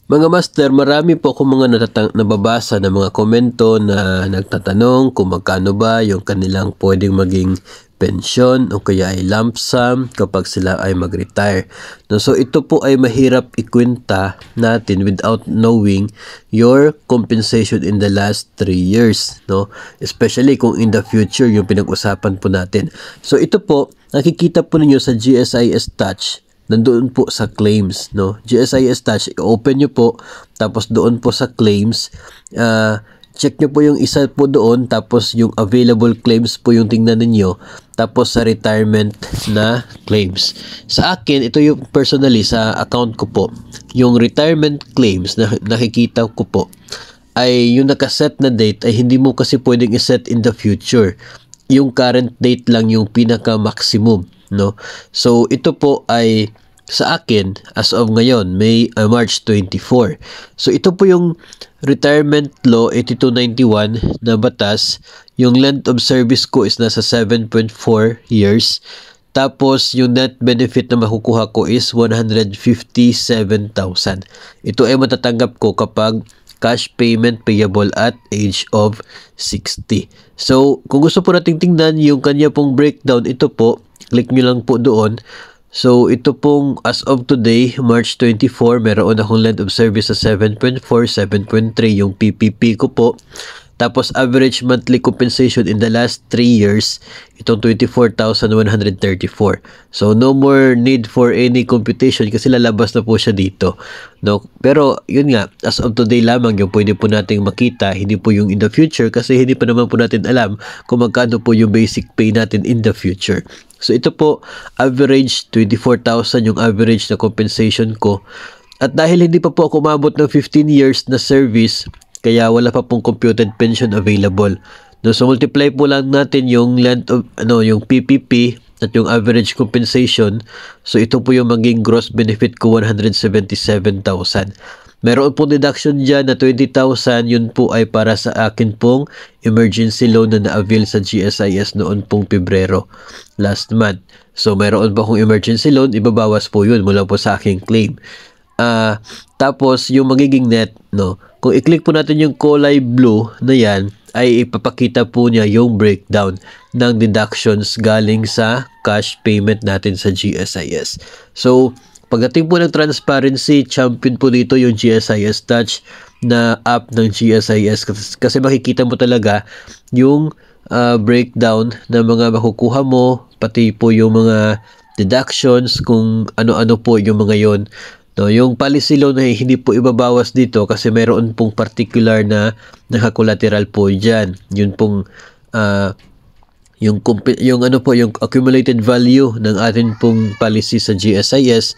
Mga master, marami po akong mga nababasa na mga komento na nagtatanong kung magkano ba yung kanilang pwedeng maging pensyon o kaya ay lump sum kapag sila ay mag-retire. No, so ito po ay mahirap ikwenta natin without knowing your compensation in the last 3 years. No? Especially kung in the future yung pinag-usapan po natin. So ito po, nakikita po ninyo sa GSIS Touch. Nandoon po sa claims, no? GSIS Touch, i-open nyo po, tapos doon po sa claims, check nyo po yung isa po doon, tapos yung available claims po yung tingnan ninyo, tapos sa retirement na claims. Sa akin, ito yung personally sa account ko po, yung retirement claims na nakikita ko po, ay yung nakaset na date ay hindi mo kasi pwedeng iset in the future. Yung current date lang yung pinaka-maximum. No? So ito po ay sa akin as of ngayon March 24. So ito po yung Retirement Law 8291 na batas. Yung length of service ko is nasa 7.4 years. Tapos yung net benefit na makukuha ko is 157,000. Ito ay matatanggap ko kapag cash payment payable at age of 60. So kung gusto po nating tingnan yung kanya pong breakdown, ito po, click nyo lang po doon. So, ito pong as of today, March 24, meron akong length of service sa 7.4, 7.3 yung PPP ko po. Tapos, average monthly compensation in the last 3 years, itong 24,134. So, no more need for any computation kasi lalabas na po siya dito. No? Pero, yun nga, as of today lamang yung pwede po nating makita, hindi po yung in the future kasi hindi pa naman po natin alam kung magkano po yung basic pay natin in the future. So, ito po, average 24,000 yung average na compensation ko. At dahil hindi pa po ako umabot ng 15 years na service, kaya wala pa pong computed pension available. No, so multiply po lang natin yung length of yung PPP at yung average compensation. So ito po yung maging gross benefit ko, 177,000. Meron po deduction dyan na 20,000, yun po ay para sa akin pong emergency loan na na-avail sa GSIS noon pong Pebrero last month. So meron pa akong emergency loan, ibabawas po yun mula po sa aking claim. Tapos yung magiging net, no, kung i-click po natin yung kulay blue na yan, ay ipapakita po niya yung breakdown ng deductions galing sa cash payment natin sa GSIS. So, pagdating po ng transparency, champion po dito yung GSIS Touch na app ng GSIS kasi makikita mo talaga yung breakdown ng mga makukuha mo, pati po yung mga deductions, kung ano-ano po yung mga yon. No, yung policy loan na hindi po ibabawas dito kasi mayroon pong particular na naka-collateral po diyan. Yun pong yung accumulated value ng atin pong policy sa GSIS